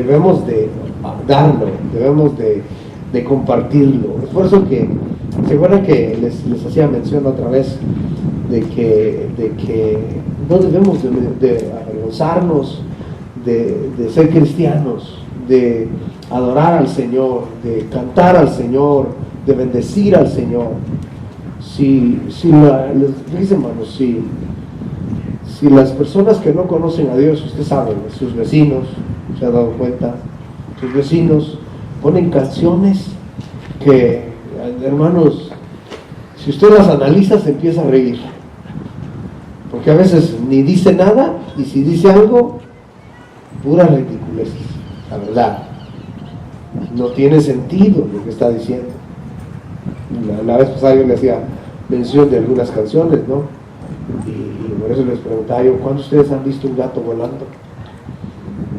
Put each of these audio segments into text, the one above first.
debemos de darlo, debemos de compartirlo. Es por eso que, ¿se acuerdan que les hacía mención otra vez de que no debemos de avergonzarnos de ser cristianos, de adorar al Señor, de cantar al Señor, de bendecir al Señor? Fíjense, hermanos, si las personas que no conocen a Dios, usted sabe, sus vecinos, se ha dado cuenta, sus vecinos ponen canciones que, hermanos, si usted las analiza se empieza a reír, porque a veces ni dice nada, y si dice algo, pura ridiculez, la verdad, no tiene sentido lo que está diciendo. La vez pasada yo le hacía mención de algunas canciones, ¿no? Y por eso les preguntaba yo, ¿cuándo ustedes han visto un gato volando?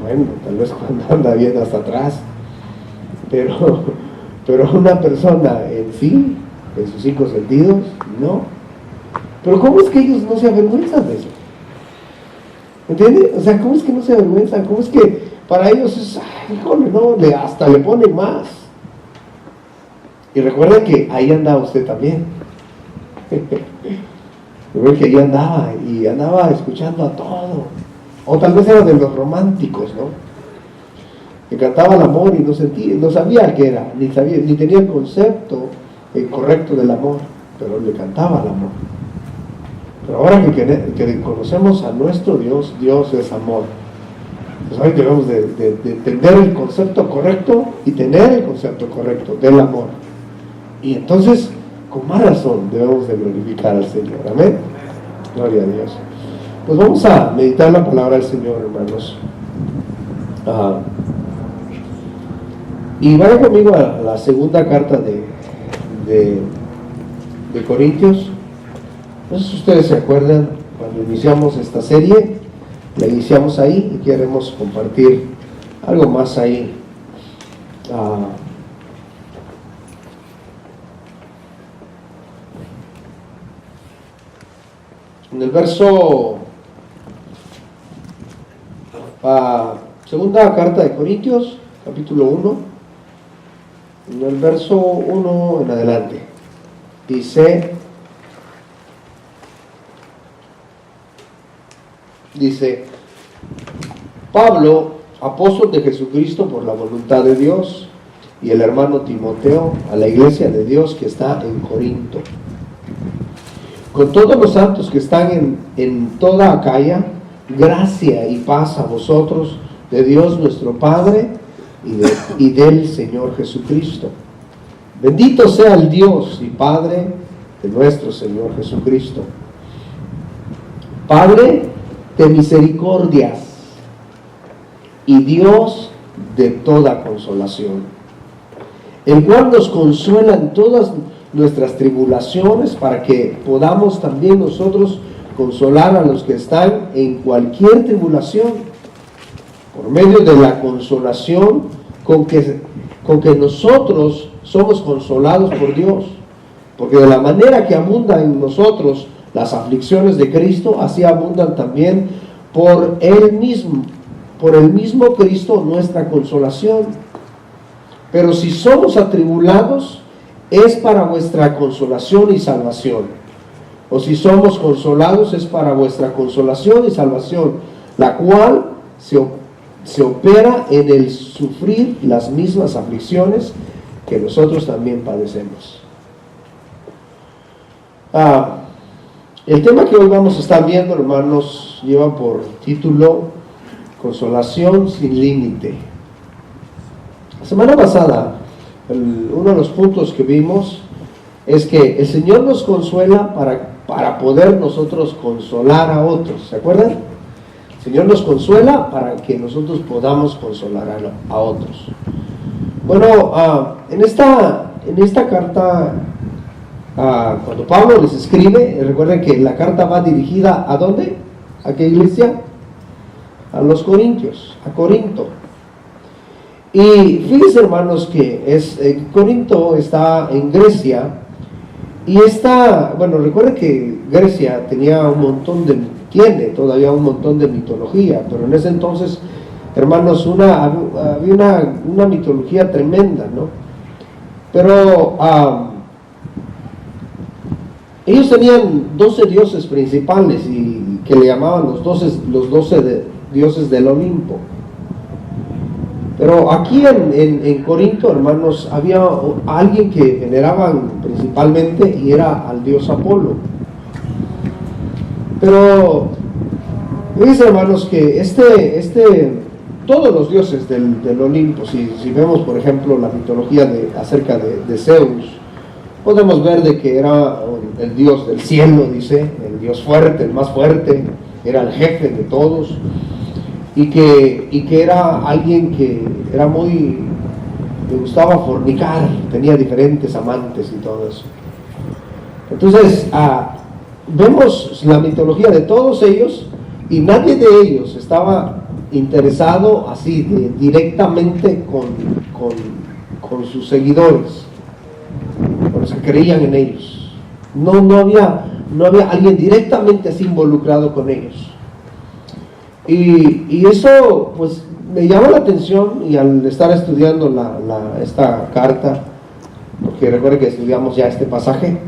Bueno, tal vez cuando anda bien hasta atrás, pero una persona en sí, en sus 5 sentidos, no. Pero ¿cómo es que ellos no se avergüenzan de eso? ¿Entiende? O sea, ¿cómo es que no se avergüenzan? ¿Cómo es que para ellos es, híjole, no, hasta le ponen más? Y recuerden que ahí andaba usted también. Recuerden que ahí andaba, y andaba escuchando a todo. O tal vez era de los románticos, ¿no? Que cantaba el amor y no sabía qué era, ni tenía el concepto correcto del amor, pero le cantaba el amor. Pero ahora que conocemos a nuestro Dios, Dios es amor. Pues hoy debemos de entender el concepto correcto y tener el concepto correcto del amor. Y entonces, con más razón, debemos de glorificar al Señor. Amén. Gloria a Dios. Pues vamos a meditar la palabra del Señor, hermanos. Y vayan conmigo a la segunda carta de Corintios. No sé si ustedes se acuerdan, cuando iniciamos esta serie, la iniciamos ahí y queremos compartir algo más ahí. En el verso, segunda carta de Corintios, capítulo 1, en el verso 1 en adelante, dice, Pablo, apóstol de Jesucristo por la voluntad de Dios, y el hermano Timoteo, a la iglesia de Dios que está en Corinto, con todos los santos que están en toda Acaya, gracia y paz a vosotros, de Dios nuestro Padre y del Señor Jesucristo. Bendito sea el Dios y Padre de nuestro Señor Jesucristo, Padre de misericordias y Dios de toda consolación, el cual nos consuela en todas nuestras tribulaciones, para que podamos también nosotros consolar a los que están en cualquier tribulación, por medio de la consolación con que nosotros somos consolados por Dios, porque de la manera que abundan en nosotros las aflicciones de Cristo, así abundan también por el mismo Cristo nuestra consolación. Pero si somos atribulados, es para vuestra consolación y salvación. O si somos consolados, es para vuestra consolación y salvación, la cual se opera en el sufrir las mismas aflicciones que nosotros también padecemos. El tema que hoy vamos a estar viendo, hermanos, lleva por título Consolación sin límite. La semana pasada, uno de los puntos que vimos es que el Señor nos consuela para poder nosotros consolar a otros. ¿Se acuerdan? El Señor nos consuela para que nosotros podamos consolar a otros. Bueno, en esta carta, cuando Pablo les escribe, recuerden que la carta va dirigida ¿a dónde? ¿A qué iglesia? A los Corintios, a Corinto. Y fíjense, hermanos, que Corinto está en Grecia, y recuerden que Grecia tiene todavía un montón de mitología, pero en ese entonces hermanos, había una mitología tremenda, ¿no? Pero ellos tenían 12 dioses principales y que le llamaban los 12 dioses del Olimpo. Pero aquí en Corinto, hermanos, había alguien que veneraban principalmente y era al dios Apolo. Pero dice, hermanos, que todos los dioses del Olimpo, si vemos por ejemplo la mitología acerca de Zeus, podemos ver de que era el dios del cielo, dice, el dios fuerte, el más fuerte, era el jefe de todos, y que era alguien que era le gustaba fornicar, tenía diferentes amantes y todo eso. Entonces vemos la mitología de todos ellos y nadie de ellos estaba interesado así directamente con sus seguidores, con los que creían en ellos. No había alguien directamente así involucrado con ellos. Y eso pues me llamó la atención, y al estar estudiando esta carta, porque recuerden que estudiamos ya este pasaje,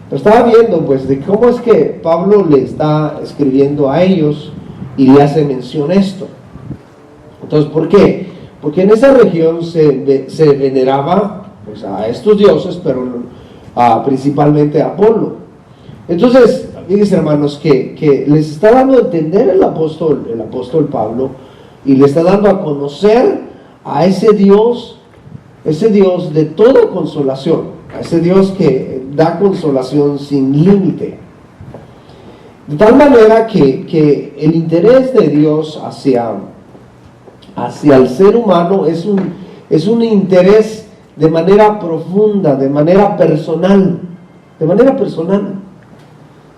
pero estaba viendo pues de cómo es que Pablo le está escribiendo a ellos y le hace mención esto. Entonces, ¿por qué? Porque en esa región se veneraba pues a estos dioses, pero principalmente a Apolo. Entonces, fíjense, hermanos, que les está dando a entender el apóstol Pablo, y le está dando a conocer a ese Dios de toda consolación, a ese Dios que da consolación sin límite. De tal manera que el interés de Dios hacia el ser humano es un interés de manera profunda, de manera personal.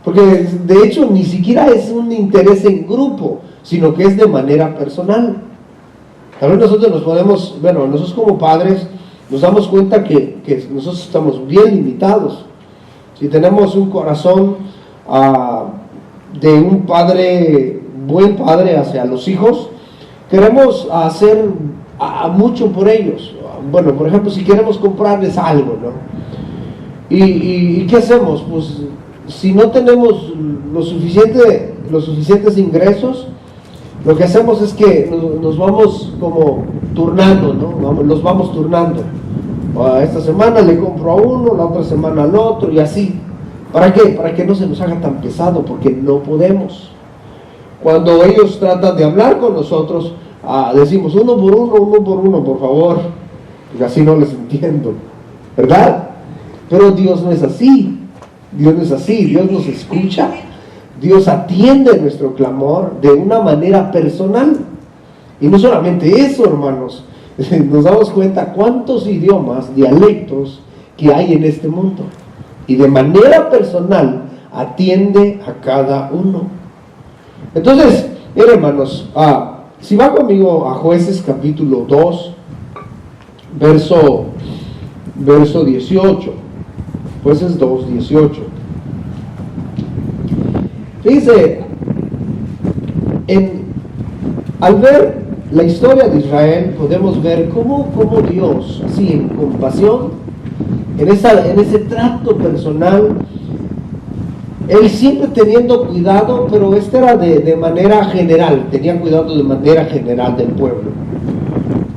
Porque de hecho ni siquiera es un interés en grupo, sino que es de manera personal. Tal vez nosotros nosotros como padres nos damos cuenta que nosotros estamos bien limitados. Si tenemos un corazón de un buen padre hacia los hijos, queremos hacer mucho por ellos. Bueno, por ejemplo, si queremos comprarles algo, ¿no? ¿Y qué hacemos? Pues si no tenemos los suficientes ingresos, lo que hacemos es que nos vamos como turnando, ¿no? Los vamos turnando. Esta semana le compro a uno, la otra semana al otro, y así. ¿Para qué? Para que no se nos haga tan pesado, porque no podemos. Cuando ellos tratan de hablar con nosotros, decimos uno por uno, por favor, porque así no les entiendo, ¿verdad? Pero Dios no es así. Dios nos escucha, Dios atiende nuestro clamor de una manera personal. Y no solamente eso, hermanos, nos damos cuenta cuántos idiomas, dialectos que hay en este mundo, y de manera personal atiende a cada uno. Entonces, hermanos, si va conmigo a Jueces capítulo 2, verso 18. Jueces 2, 18. Fíjense, al ver la historia de Israel, podemos ver cómo Dios, así en compasión, en ese trato personal, Él siempre teniendo cuidado, pero era de manera general, tenía cuidado de manera general del pueblo.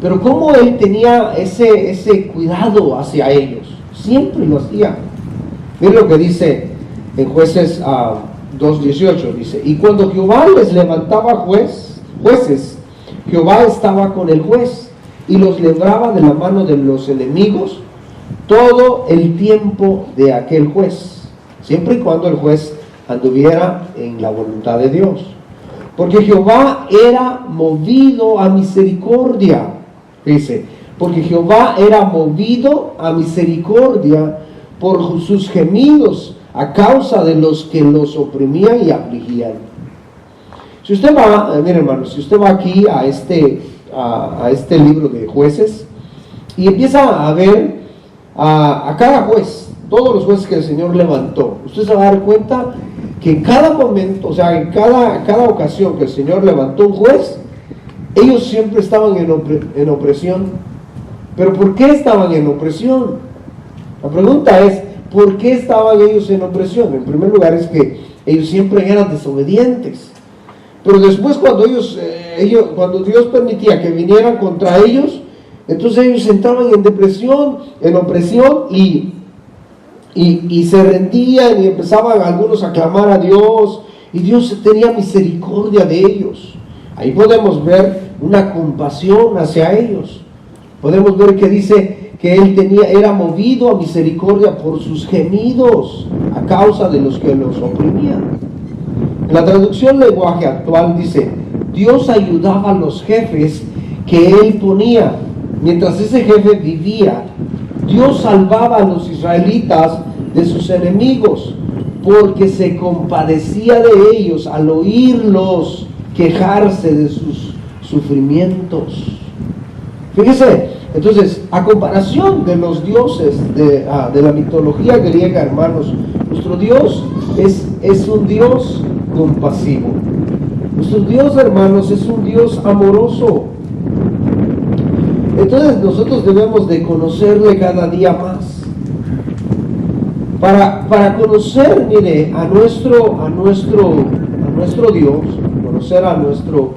Pero cómo Él tenía ese cuidado hacia ellos, siempre lo hacía. Miren lo que dice en Jueces 2:18, dice: y cuando Jehová les levantaba jueces, Jehová estaba con el juez y los libraba de la mano de los enemigos todo el tiempo de aquel juez, siempre y cuando el juez anduviera en la voluntad de Dios, porque Jehová era movido a misericordia. Dice, porque Jehová era movido a misericordia por sus gemidos a causa de los que los oprimían y afligían. Si usted va, mire hermanos, si usted va aquí a este libro de Jueces y empieza a ver a cada juez, todos los jueces que el Señor levantó, usted se va a dar cuenta que en cada momento, o sea, en cada ocasión que el Señor levantó un juez, ellos siempre estaban en opresión. ¿Pero por qué estaban en opresión? La pregunta es, ¿por qué estaban ellos en opresión? En primer lugar es que ellos siempre eran desobedientes. Pero después cuando cuando Dios permitía que vinieran contra ellos, entonces ellos entraban en depresión, en opresión y se rendían y empezaban algunos a clamar a Dios y Dios tenía misericordia de ellos. Ahí podemos ver una compasión hacia ellos. Podemos ver que dice que Él era movido a misericordia por sus gemidos a causa de los que los oprimían. En la traducción lenguaje actual dice, Dios ayudaba a los jefes que Él ponía. Mientras ese jefe vivía, Dios salvaba a los israelitas de sus enemigos, porque se compadecía de ellos al oírlos quejarse de sus sufrimientos. Fíjese, entonces, a comparación de los dioses de la mitología griega, hermanos, nuestro Dios es un Dios compasivo. Nuestro Dios, hermanos, es un Dios amoroso. Entonces nosotros debemos de conocerle cada día más. Para conocer, mire, a nuestro Dios, conocer a nuestro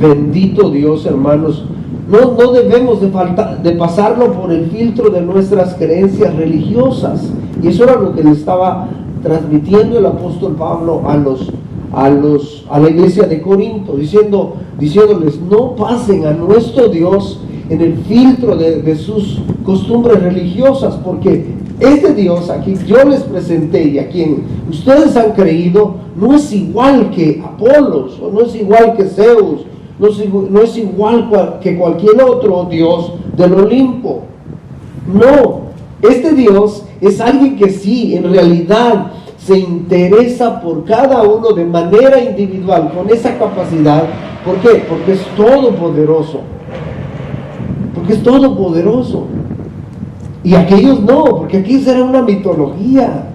bendito Dios, hermanos, no debemos de pasarlo por el filtro de nuestras creencias religiosas. Y eso era lo que le estaba transmitiendo el apóstol Pablo a la iglesia de Corinto, diciéndoles, no pasen a nuestro Dios en el filtro de sus costumbres religiosas, porque este Dios a quien yo les presenté y a quien ustedes han creído no es igual que Apolos, o no es igual que Zeus, no es igual que cualquier otro Dios del Olimpo. No, este Dios es alguien que sí, en realidad se interesa por cada uno de manera individual, con esa capacidad. ¿Por qué? Porque es todopoderoso. Porque es todopoderoso. Y aquellos no, porque aquellos eran una mitología.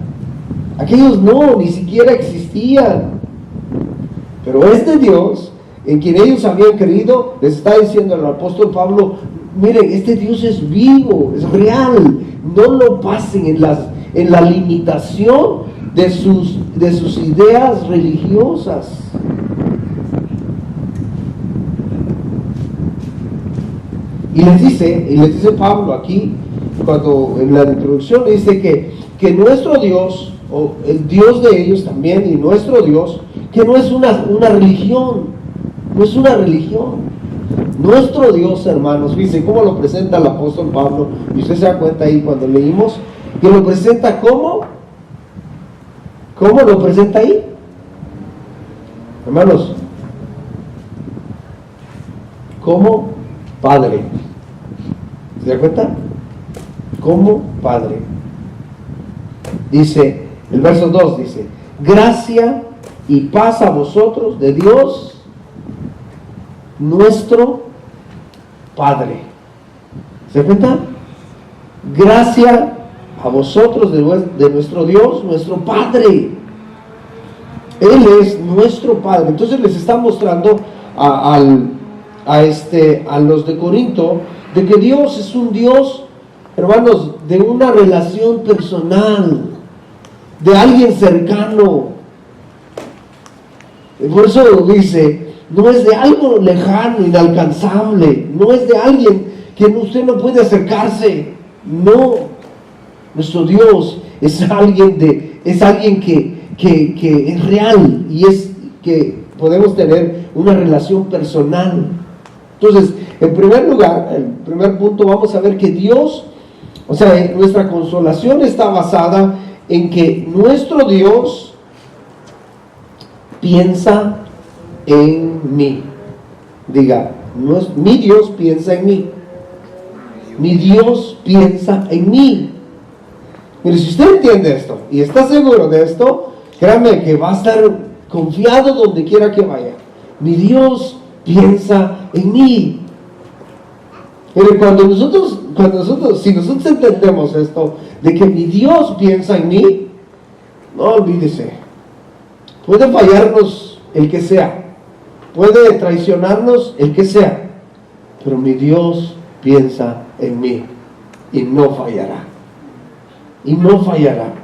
Aquellos no, ni siquiera existían. Pero este Dios, en quien ellos habían creído, les está diciendo el apóstol Pablo, miren, este Dios es vivo, es real. No lo pasen en la limitación de sus ideas religiosas. Y les dice Pablo aquí, cuando en la introducción dice que nuestro Dios, o el Dios de ellos también, y nuestro Dios, que no es una religión, no es una religión. Nuestro Dios, hermanos, fíjense cómo lo presenta el apóstol Pablo, y usted se da cuenta ahí cuando leímos, que lo presenta ¿cómo lo presenta ahí? Hermanos, como Padre. ¿Se da cuenta? Como Padre. Dice, el verso 2 dice, gracia y paz a vosotros de Dios, nuestro Padre. ¿Se da cuenta? Gracia a vosotros de nuestro Dios, nuestro Padre. Él es nuestro Padre. Entonces les está mostrando a los de Corinto de que Dios es un Dios, hermanos, de una relación personal, de alguien cercano. Por eso dice, no es de algo lejano, inalcanzable, no es de alguien que usted no puede acercarse. No, nuestro Dios es alguien que es real y es que podemos tener una relación personal. Entonces, en primer lugar, el primer punto, vamos a ver que Dios, o sea, nuestra consolación está basada en que nuestro Dios piensa en mí. Diga, mi Dios piensa en mí. Mi Dios piensa en mí. Mire, si usted entiende esto y está seguro de esto, créame que va a estar confiado donde quiera que vaya. Mi Dios piensa en mí. Pero si nosotros entendemos esto, de que mi Dios piensa en mí, no olvídese. Puede fallarnos el que sea, puede traicionarnos el que sea, pero mi Dios piensa en mí y no fallará. Y no fallará.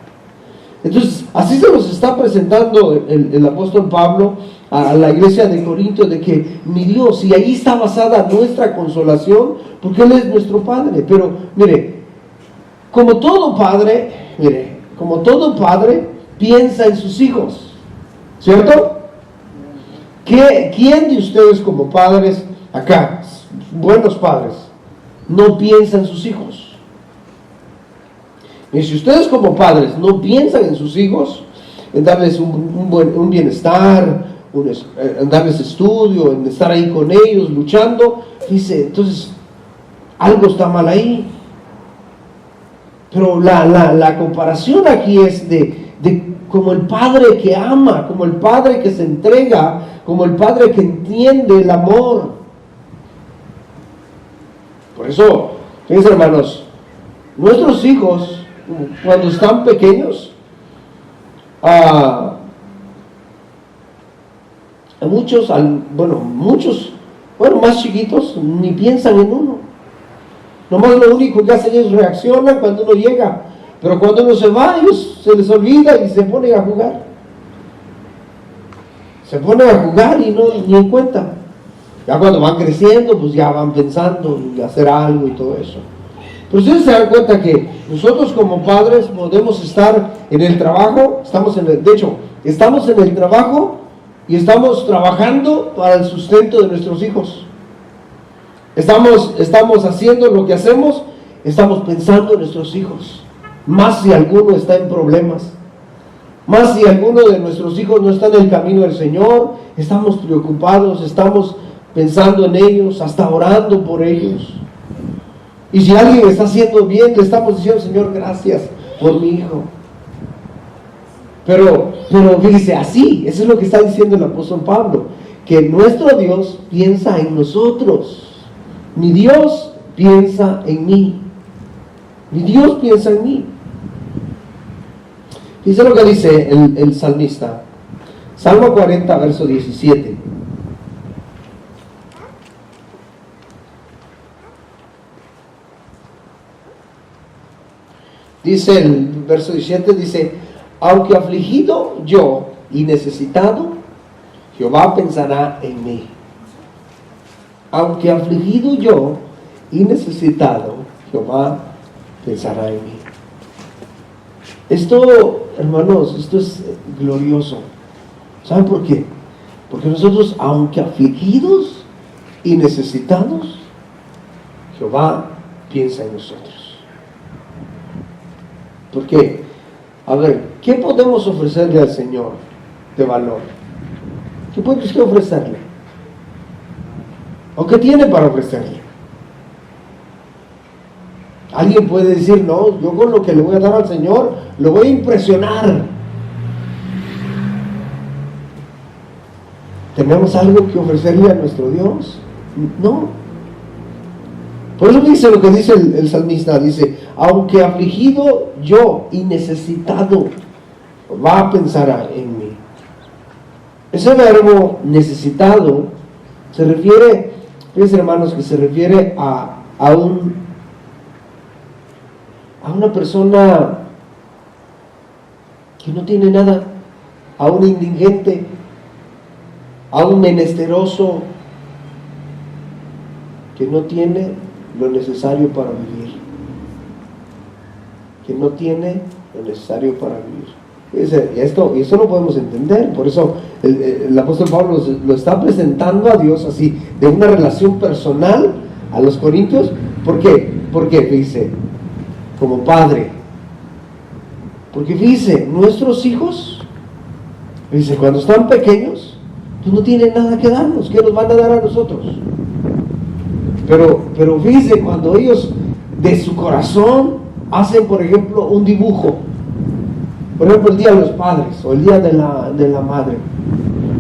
Entonces, así se nos está presentando el apóstol Pablo a la iglesia de Corinto, de que mi Dios, y ahí está basada nuestra consolación, porque Él es nuestro Padre. Pero, mire, como todo padre piensa en sus hijos, ¿cierto? ¿Quién de ustedes como padres, acá, buenos padres, no piensa en sus hijos? Y si ustedes como padres no piensan en sus hijos, en darles un bienestar, en darles estudio, en estar ahí con ellos, luchando, dice, entonces, algo está mal ahí. Pero la comparación aquí es de como el padre que ama, como el padre que se entrega, como el padre que entiende el amor. Por eso, fíjense hermanos, nuestros hijos, cuando están pequeños, muchos más chiquitos, ni piensan en uno. Nomás lo único que hacen es reaccionan cuando uno llega. Pero cuando uno se va, ellos se les olvida y se ponen a jugar. Se ponen a jugar y no ni en cuenta. Ya cuando van creciendo, pues ya van pensando en hacer algo y todo eso. Pero ustedes se dan cuenta que nosotros como padres podemos estar en el trabajo, estamos en el trabajo y estamos trabajando para el sustento de nuestros hijos. Estamos haciendo lo que hacemos, estamos pensando en nuestros hijos. Más si alguno está en problemas, más si alguno de nuestros hijos no está en el camino del Señor, estamos preocupados, estamos pensando en ellos, hasta orando por ellos. Y si alguien está haciendo bien, le estamos diciendo, Señor, gracias por mi hijo. Pero fíjese, así, eso es lo que está diciendo el apóstol Pablo, que nuestro Dios piensa en nosotros. Mi Dios piensa en mí. Mi Dios piensa en mí. Dice lo que dice el salmista. Salmo 40, verso 17. Dice el verso 17, dice, aunque afligido yo y necesitado, Jehová pensará en mí. Aunque afligido yo y necesitado, Jehová pensará en mí. Esto, hermanos, esto es glorioso. ¿Saben por qué? Porque nosotros, aunque afligidos y necesitados, Jehová piensa en nosotros. ¿Por qué? A ver, ¿qué podemos ofrecerle al Señor de valor? ¿Qué puede usted ofrecerle? ¿O qué tiene para ofrecerle? Alguien puede decir, no, yo con lo que le voy a dar al Señor, lo voy a impresionar. ¿Tenemos algo que ofrecerle a nuestro Dios? No. Por eso dice lo que dice el salmista, dice, aunque afligido yo y necesitado, va a pensar en mí. Ese verbo necesitado se refiere, fíjense hermanos, que se refiere a una persona que no tiene nada, a un indigente, a un menesteroso que no tiene lo necesario para vivir, que no tiene lo necesario para vivir. Y esto lo podemos entender. Por eso el apóstol Pablo lo está presentando a Dios así, de una relación personal a los corintios. ¿Por qué? Porque dice, como padre, porque fíjese, nuestros hijos, dice, cuando están pequeños, pues no tienen nada que darnos. ¿Qué nos van a dar a nosotros? Pero fíjese, cuando ellos de su corazón hacen, por ejemplo, un dibujo, por ejemplo, el Día de los Padres o el Día de la Madre,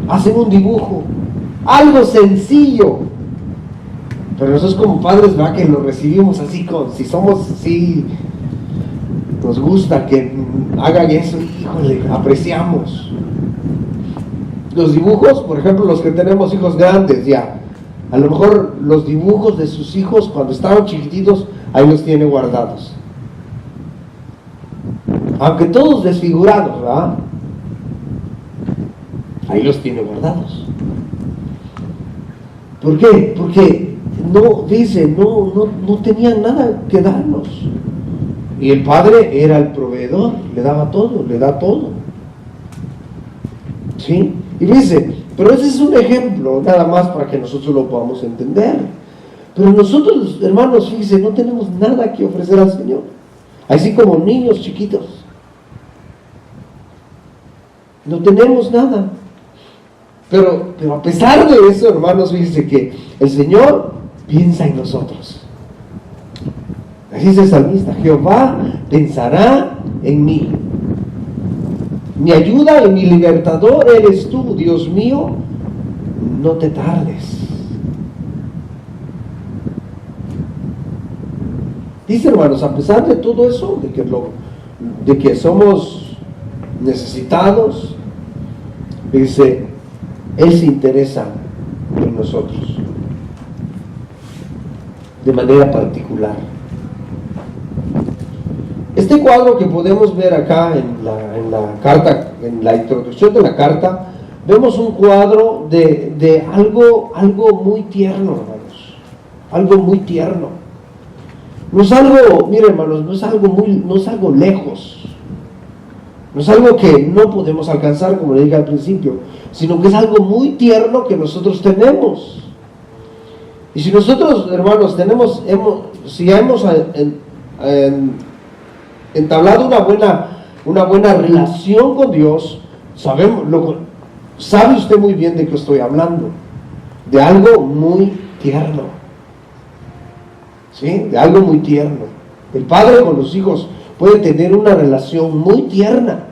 hacen un dibujo, algo sencillo, pero nosotros como padres, ¿verdad?, que lo recibimos así, si somos así, nos gusta que hagan eso, híjole, apreciamos. Los dibujos, por ejemplo, los que tenemos hijos grandes ya, A lo mejor los dibujos de sus hijos cuando estaban chiquititos, ahí los tiene guardados. Aunque todos desfigurados, ¿verdad? Ahí los tiene guardados. ¿Por qué? Porque no tenían nada que darnos. Y el Padre era el proveedor, le daba todo, le da todo. ¿Sí? Y dice, pero ese es un ejemplo, nada más para que nosotros lo podamos entender. Pero nosotros, hermanos, fíjense, no tenemos nada que ofrecer al Señor. Así como niños chiquitos. No tenemos nada. Pero a pesar de eso, hermanos, fíjense que el Señor piensa en nosotros. Así dice el salmista: Jehová pensará en mí. Mi ayuda y mi libertador eres tú, Dios mío, no te tardes. Dice, hermanos, a pesar de todo eso, de que somos necesitados, dice, Él se interesa en nosotros de manera particular. Este cuadro que podemos ver acá en la carta, en la introducción de la carta, vemos un cuadro de algo muy tierno, hermanos. Algo muy tierno. No es algo, miren, hermanos, no es algo lejos. No es algo que no podemos alcanzar, como le dije al principio, sino que es algo muy tierno que nosotros tenemos. Y si nosotros, hermanos, si hemos entablado una buena relación con Dios, sabe usted muy bien de qué estoy hablando, de algo muy tierno, ¿sí? De algo muy tierno. El padre con los hijos puede tener una relación muy tierna.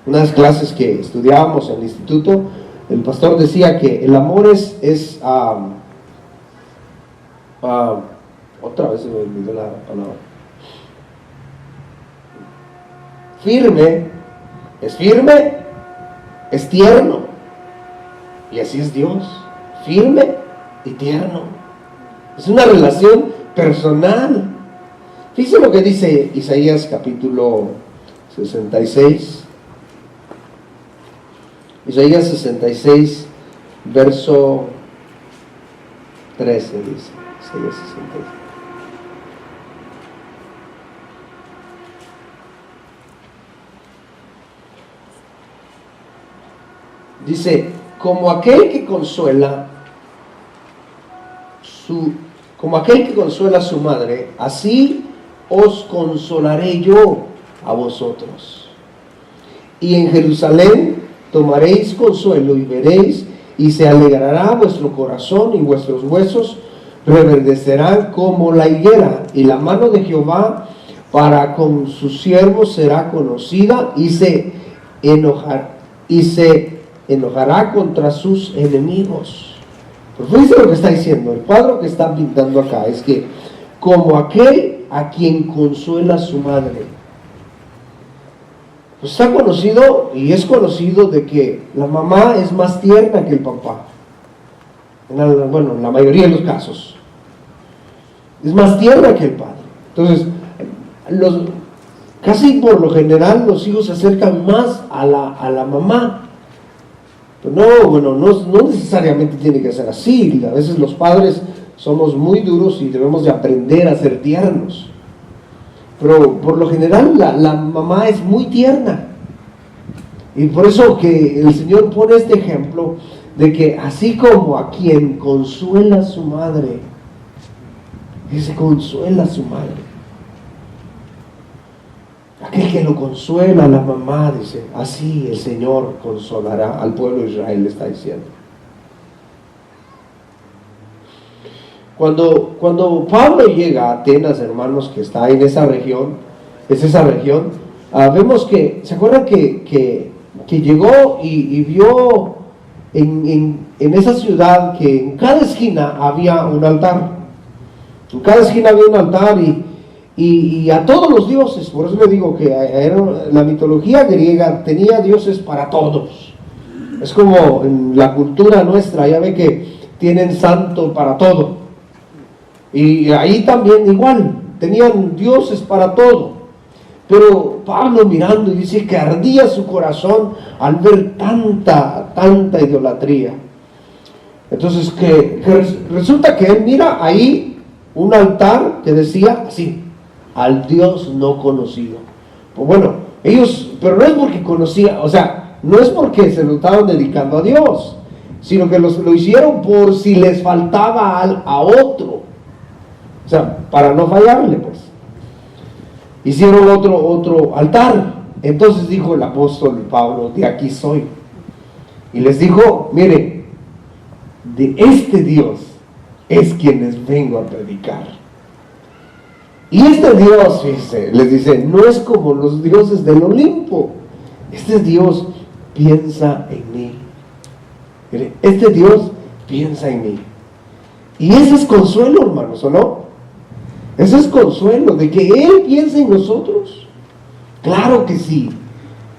Unas clases que estudiábamos en el instituto, el pastor decía que el amor es otra vez se me olvidó la palabra. Firme, es tierno. Y así es Dios, firme y tierno. Es una relación personal. Fíjense lo que dice Isaías capítulo 66. Isaías 66, verso 13 dice. Isaías 66. Dice, como aquel que consuela a su madre, así os consolaré yo a vosotros. Y en Jerusalén tomaréis consuelo y veréis, y se alegrará vuestro corazón y vuestros huesos reverdecerán como la higuera, y la mano de Jehová para con sus siervos será conocida, y se enojará contra sus enemigos. Pues fíjense lo que está diciendo. El cuadro que están pintando acá es que como aquel a quien consuela su madre. Pues está conocido y es conocido de que la mamá es más tierna que el papá. En la mayoría de los casos. Es más tierna que el padre. Entonces, casi por lo general los hijos se acercan más a la mamá. Pero no necesariamente tiene que ser así. A veces los padres somos muy duros y debemos de aprender a ser tiernos. Pero por lo general la mamá es muy tierna. Y por eso que el Señor pone este ejemplo de que así como a quien consuela a su madre, dice consuela a su madre. Aquel que lo consuela a la mamá, dice, así el Señor consolará al pueblo de Israel, le está diciendo. Cuando Pablo llega a Atenas, hermanos, que está en esa región, vemos que, ¿se acuerdan que llegó y vio en esa ciudad que en cada esquina había un altar? En cada esquina había un altar y a todos los dioses. Por eso le digo que la mitología griega tenía dioses para todos. Es como en la cultura nuestra, ya ve que tienen santo para todo. Y ahí también igual, tenían dioses para todo. Pero Pablo mirando y dice que ardía su corazón al ver tanta idolatría. Entonces que resulta que él mira ahí un altar que decía así: al Dios no conocido. Pues bueno, ellos, pero no es porque conocían, o sea, no es porque se lo estaban dedicando a Dios, sino que lo hicieron por si les faltaba a otro. O sea, para no fallarle, pues. Hicieron otro altar. Entonces dijo el apóstol Pablo: de aquí soy. Y les dijo: mire, de este Dios es quien les vengo a predicar. Y este Dios, fíjense, les dice, no es como los dioses del Olimpo. Este Dios piensa en mí. Mire, este Dios piensa en mí. Y ese es consuelo, hermanos, ¿o no? Ese es consuelo, de que Él piensa en nosotros. Claro que sí.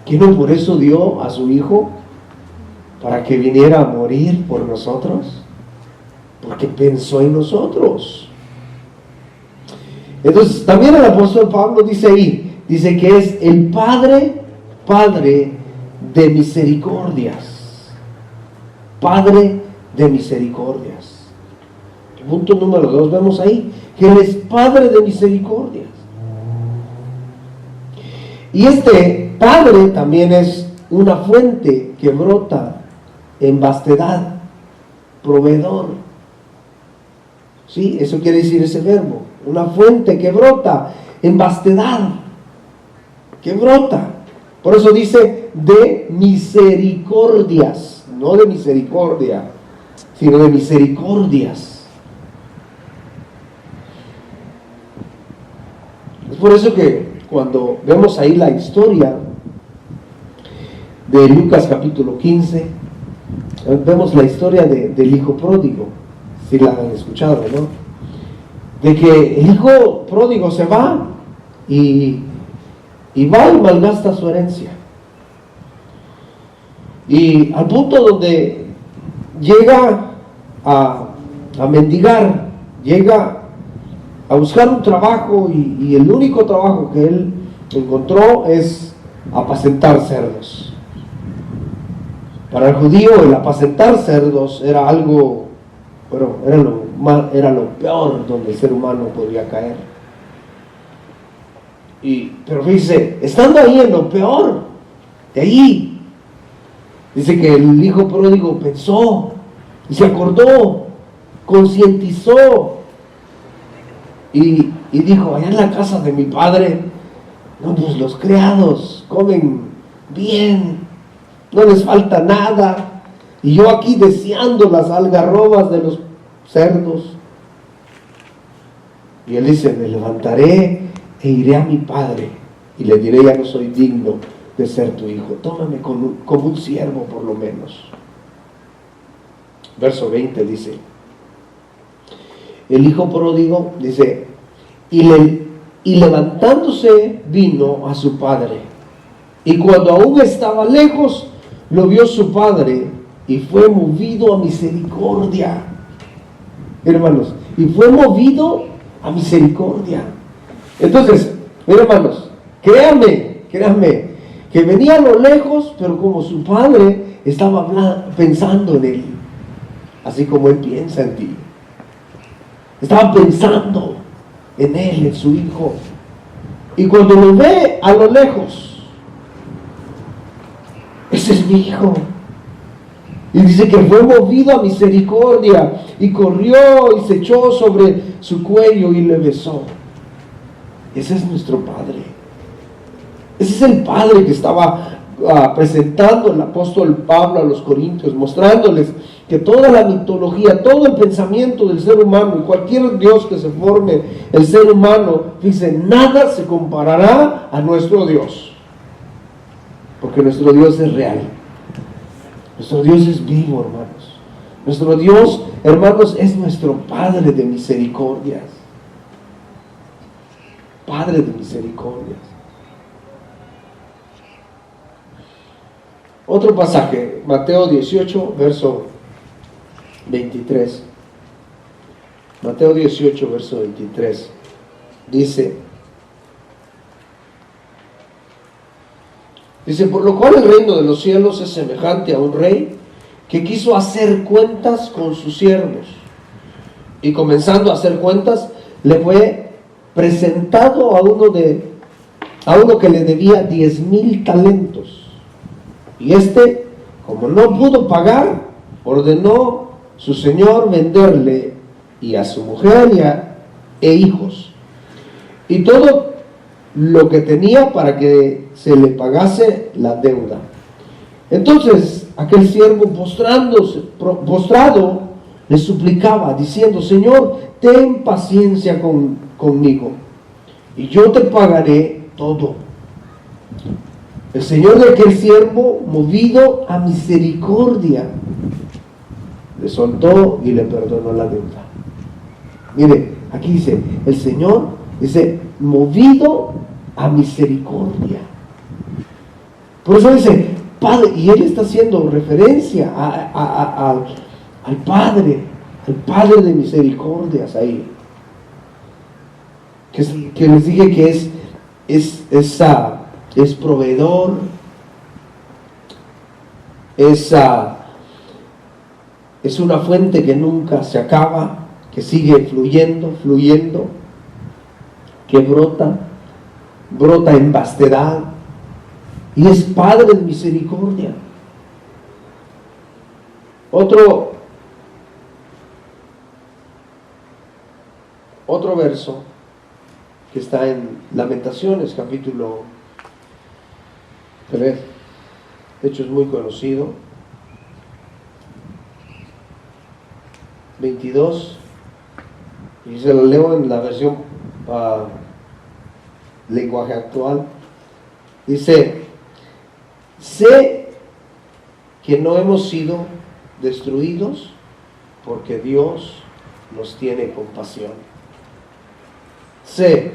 ¿Que no por eso dio a su Hijo? Para que viniera a morir por nosotros. Porque pensó en nosotros. Entonces, también el apóstol Pablo dice ahí, dice que es el Padre de misericordias. Padre de misericordias. Punto número 2, vemos ahí que Él es Padre de misericordias. Y este Padre también es una fuente que brota en vastedad, proveedor. ¿Sí? Eso quiere decir ese verbo. Una fuente que brota en vastedad, que brota. Por eso dice de misericordias, no de misericordia, sino de misericordias. Es por eso que cuando vemos ahí la historia de Lucas capítulo 15, vemos la historia del hijo pródigo, si la han escuchado, ¿no? De que el hijo pródigo se va y va y malgasta su herencia. Y al punto donde llega a mendigar, llega a buscar un trabajo y el único trabajo que él encontró es apacentar cerdos. Para el judío el apacentar cerdos era algo, bueno, era lo peor donde el ser humano podría caer. Pero dice, estando ahí en lo peor, de ahí, dice que el hijo pródigo pensó y se acordó, concientizó y dijo, allá en la casa de mi padre, no, pues los criados comen bien, no les falta nada, y yo aquí deseando las algarrobas de los cerdos. Y él dice, me levantaré e iré a mi padre y le diré, ya no soy digno de ser tu hijo, tómame como un siervo por lo menos. Verso 20 dice, el hijo pródigo dice, y levantándose vino a su padre, y cuando aún estaba lejos lo vio su padre y fue movido a misericordia. Hermanos, y fue movido a misericordia. Entonces, hermanos, créanme, que venía a lo lejos, pero como su padre estaba pensando en él, así como él piensa en ti. Estaba pensando en él, en su hijo. Y cuando lo ve a lo lejos, ese es mi hijo. Y dice que fue movido a misericordia y corrió y se echó sobre su cuello y le besó. Ese es nuestro Padre. Ese es el Padre que estaba presentando el apóstol Pablo a los Corintios, mostrándoles que toda la mitología, todo el pensamiento del ser humano y cualquier Dios que se forme el ser humano, dice, nada se comparará a nuestro Dios. Porque nuestro Dios es real. Nuestro Dios es vivo, hermanos. Nuestro Dios, hermanos, es nuestro Padre de misericordias. Padre de misericordias. Otro pasaje, Mateo 18, verso 23. Mateo 18, verso 23. Dice, por lo cual el reino de los cielos es semejante a un rey que quiso hacer cuentas con sus siervos. Y comenzando a hacer cuentas, le fue presentado a uno que le debía 10,000 talentos. Y este, como no pudo pagar, ordenó su señor venderle y a su mujer e hijos y todo lo que tenía para que se le pagase la deuda. Entonces aquel siervo postrado le suplicaba diciendo: Señor, ten paciencia conmigo y yo te pagaré todo. El señor de aquel siervo, movido a misericordia, le soltó y le perdonó la deuda. Mire, aquí dice, el Señor dice, movido a misericordia. Por eso dice, Padre, y él está haciendo referencia al Padre de misericordias ahí. Que les dije que es proveedor, es una fuente que nunca se acaba, que sigue fluyendo, que brota en vastedad, y es Padre de misericordia. Otro verso que está en Lamentaciones, capítulo 3, de hecho es muy conocido, 22, y se lo leo en la versión lenguaje actual. Dice: sé que no hemos sido destruidos porque Dios nos tiene compasión. Sé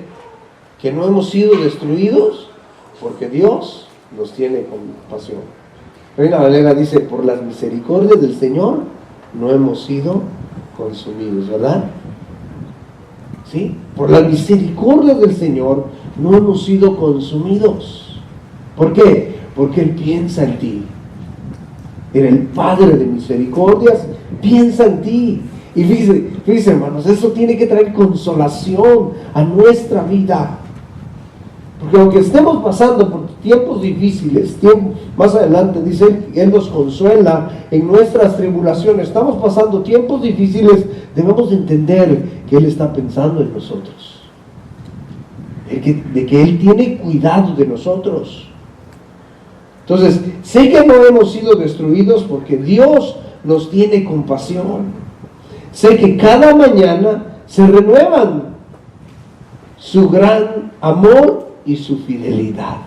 que no hemos sido destruidos porque Dios nos tiene compasión. Reina Valera dice: por las misericordias del Señor no hemos sido consumidos, ¿verdad? ¿Sí? Por las misericordias del Señor no hemos sido consumidos. ¿Por qué? Porque Él piensa en ti. Era el Padre de misericordias, piensa en ti. Y fíjense, hermanos, eso tiene que traer consolación a nuestra vida. Porque aunque estemos pasando por tiempos difíciles, más adelante dice Él nos consuela en nuestras tribulaciones. Estamos pasando tiempos difíciles, debemos de entender que Él está pensando en nosotros, de que Él tiene cuidado de nosotros. Entonces, sé que no hemos sido destruidos porque Dios nos tiene compasión. Sé que cada mañana se renuevan su gran amor y su fidelidad.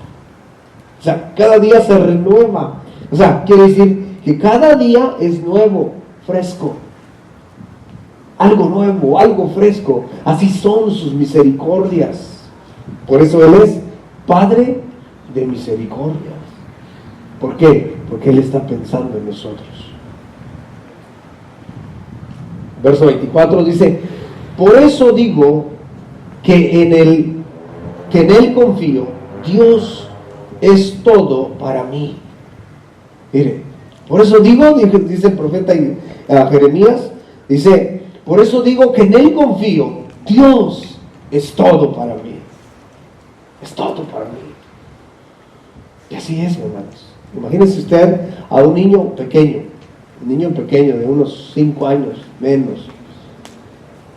O sea, cada día se renueva. O sea, quiere decir que cada día es nuevo, fresco. Algo nuevo, algo fresco. Así son sus misericordias. Por eso Él es Padre de misericordias. ¿Por qué? Porque Él está pensando en nosotros. Verso 24 dice: por eso digo que en Él confío. Dios es todo para mí. Mire, por eso digo, dice el profeta Jeremías, dice: por eso digo que en Él confío. Dios es todo para mí. Es todo para mí. Y así es, hermanos. Imagínense usted a un niño pequeño de unos 5 años, menos.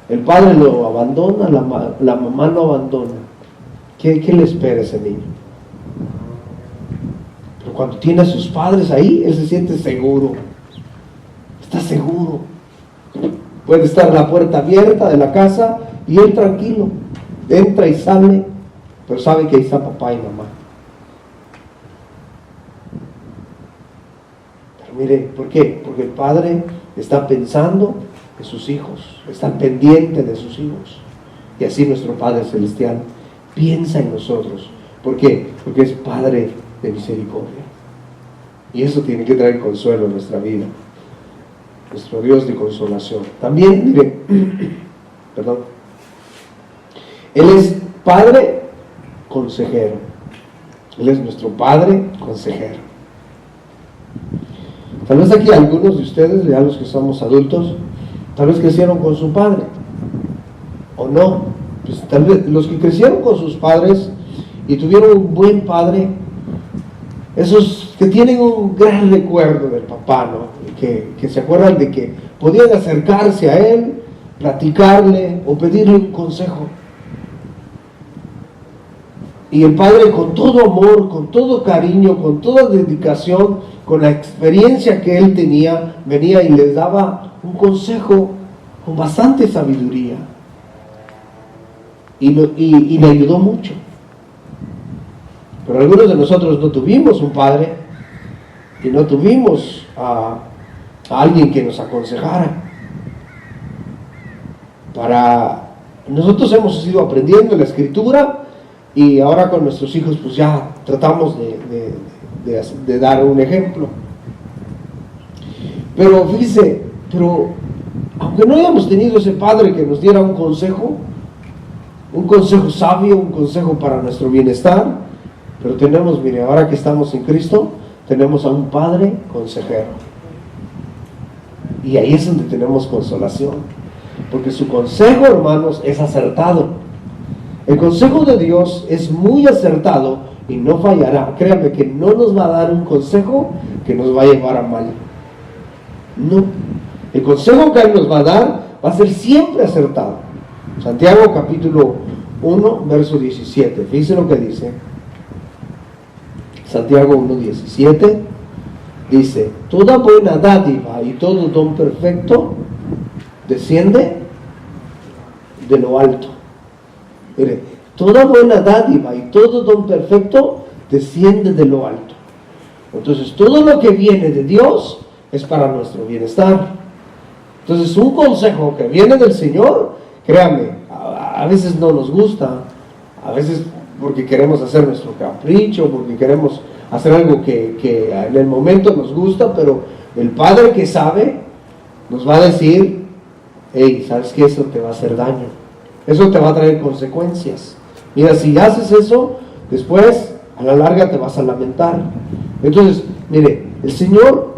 El padre lo abandona, la mamá lo abandona. ¿Qué le espera a ese niño? Pero cuando tiene a sus padres ahí, él se siente seguro. Está seguro. Puede estar la puerta abierta de la casa y él tranquilo. Entra y sale, pero sabe que ahí está papá y mamá. Pero mire, ¿por qué? Porque el padre está pensando en sus hijos, está pendiente de sus hijos. Y así nuestro Padre Celestial piensa en nosotros. ¿Por qué? Porque es Padre de misericordia. Y eso tiene que traer consuelo en nuestra vida. nuestro Dios de consolación. También, mire, perdón, Él es Padre consejero. Él es nuestro Padre consejero. Tal vez aquí algunos de ustedes, ya los que somos adultos, tal vez crecieron con su padre, o no. Pues tal vez los que crecieron con sus padres y tuvieron un buen padre, esos que tienen un gran recuerdo del papá, ¿no? Y que se acuerdan de que podían acercarse a él, platicarle o pedirle un consejo. Y el padre, con todo amor, con todo cariño, con toda dedicación, con la experiencia que él tenía, venía y les daba un consejo con bastante sabiduría. Y le ayudó mucho. Pero algunos de nosotros no tuvimos un padre y no tuvimos a alguien que nos aconsejara. Nosotros hemos ido aprendiendo la Escritura y ahora con nuestros hijos pues ya tratamos de dar un ejemplo. Pero fíjese, aunque no hayamos tenido ese padre que nos diera un consejo sabio, un consejo para nuestro bienestar, pero tenemos, mire, ahora que estamos en Cristo, tenemos a un Padre consejero. Y ahí es donde tenemos consolación, porque su consejo, hermanos, es acertado. El consejo de Dios es muy acertado y no fallará. Créanme que no nos va a dar un consejo que nos va a llevar a mal. No. El consejo que Él nos va a dar va a ser siempre acertado. Santiago capítulo 1, verso 17. Fíjense lo que dice. Santiago 1, 17. Dice: toda buena dádiva y todo don perfecto desciende de lo alto. Mire, toda buena dádiva y todo don perfecto desciende de lo alto. Entonces, todo lo que viene de Dios es para nuestro bienestar. Entonces, un consejo que viene del Señor, créame, a veces no nos gusta, a veces porque queremos hacer nuestro capricho, porque queremos hacer algo que en el momento nos gusta, pero el Padre que sabe nos va a decir: hey, ¿sabes qué? Eso te va a hacer daño, eso te va a traer consecuencias. Mira, si haces eso, después a la larga te vas a lamentar. Entonces, mire, el Señor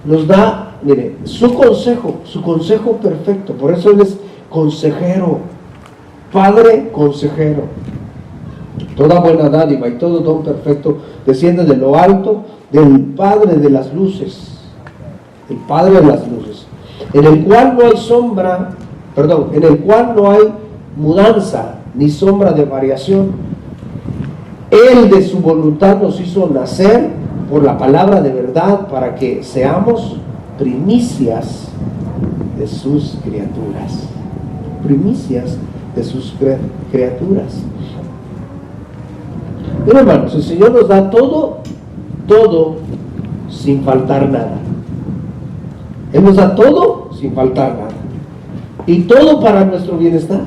nos da, mire, su consejo perfecto. Por eso Él es consejero, Padre consejero. Toda buena dádiva y todo don perfecto desciende de lo alto, del Padre de las luces, el Padre de las luces, en el cual no hay mudanza ni sombra de variación. Él de su voluntad nos hizo nacer por la palabra de verdad, para que seamos primicias de sus criaturas. Primicias de sus criaturas. Pero hermanos, el Señor nos da todo sin faltar nada. Él nos da todo sin faltar nada. Y todo para nuestro bienestar.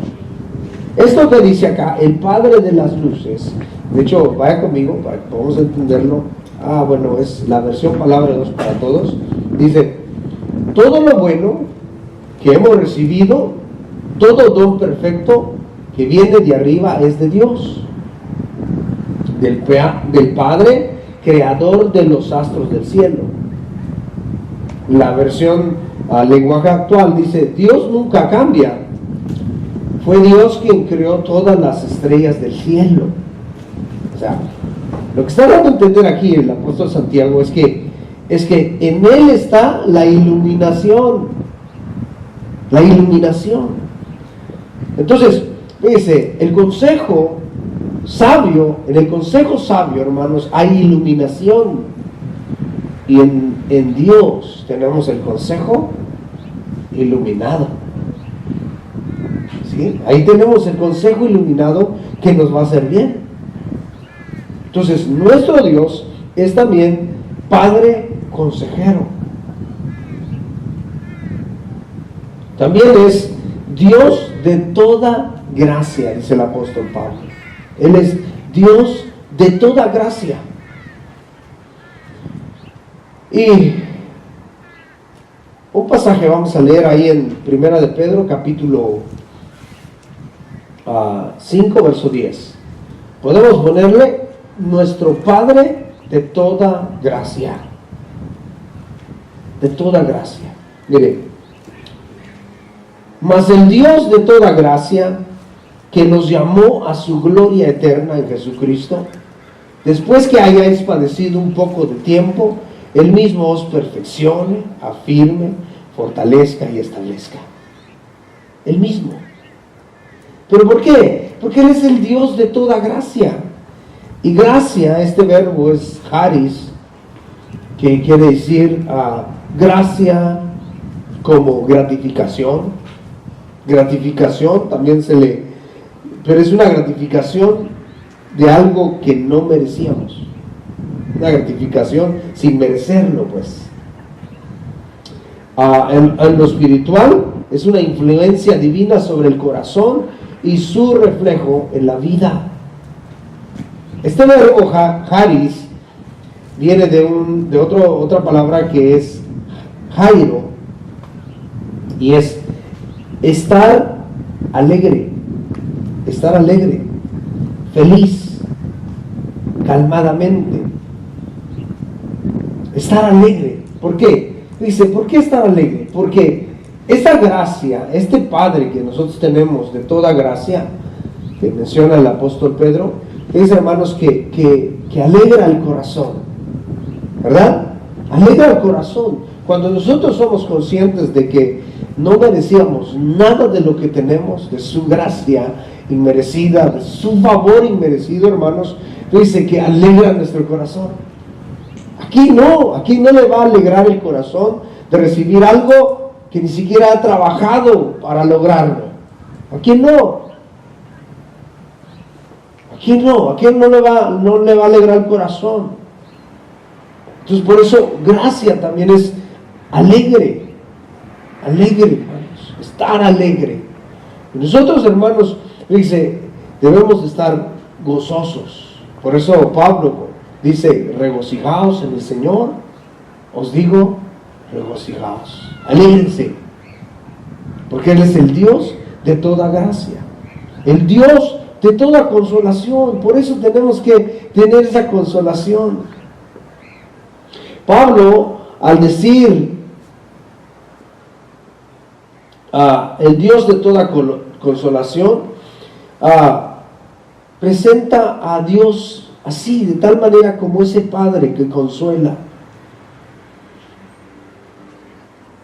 Esto que dice acá, el Padre de las luces, de hecho, vaya conmigo para que podamos entenderlo. Bueno, es la versión Palabra de Dios para Todos. Dice: todo lo bueno que hemos recibido, todo don perfecto que viene de arriba es de Dios, del Padre, creador de los astros del cielo. La versión lenguaje actual dice: Dios nunca cambia. Fue Dios quien creó todas las estrellas del cielo. O sea, lo que está dando a entender aquí el apóstol Santiago es que en Él está la iluminación. La iluminación. Entonces, fíjese, el consejo sabio, en el consejo sabio, hermanos, hay iluminación. Y en Dios tenemos el consejo iluminado. ¿Sí? Ahí tenemos el consejo iluminado que nos va a hacer bien. Entonces, nuestro Dios es también Padre consejero. También es Dios de toda gracia, dice el apóstol Pablo. Él es Dios de toda gracia. Y Un pasaje vamos a leer ahí en Primera de Pedro, capítulo 5, verso 10. Podemos ponerle: nuestro Padre de toda gracia. De toda gracia. Mire: mas el Dios de toda gracia, que nos llamó a su gloria eterna en Jesucristo, después que hayáis padecido un poco de tiempo, Él mismo os perfeccione, afirme, fortalezca y establezca. Él mismo. ¿Pero por qué? Porque Él es el Dios de toda gracia. Y gracia, este verbo es charis, que quiere decir gracia como gratificación. Gratificación también pero es una gratificación de algo que no merecíamos. Una gratificación sin merecerlo, pues. En lo espiritual es una influencia divina sobre el corazón y su reflejo en la vida. Este verbo charis viene de otra palabra que es jairo, y es estar alegre, feliz, calmadamente. Estar alegre. ¿Por qué? Dice, ¿por qué estar alegre? Porque esta gracia, este Padre que nosotros tenemos de toda gracia, que menciona el apóstol Pedro, es, hermanos, que alegra el corazón, ¿verdad? Alegra el corazón. Cuando nosotros somos conscientes de que no merecíamos nada de lo que tenemos, de su gracia inmerecida, de su favor inmerecido, hermanos, dice que alegra nuestro corazón. Aquí no le va a alegrar el corazón de recibir algo que ni siquiera ha trabajado para lograrlo. Aquí no le va a alegrar el corazón. Entonces, por eso gracia también es alegre, hermanos, estar alegre. Y nosotros, hermanos, dice, debemos de estar gozosos. Por eso Pablo dice, regocijaos en el Señor. Os digo, regocijaos, alégrense, porque Él es el Dios de toda gracia, el Dios de toda consolación. Por eso tenemos que tener esa consolación. Pablo, al decir el Dios de toda consolación, presenta a Dios así, de tal manera como ese Padre que consuela.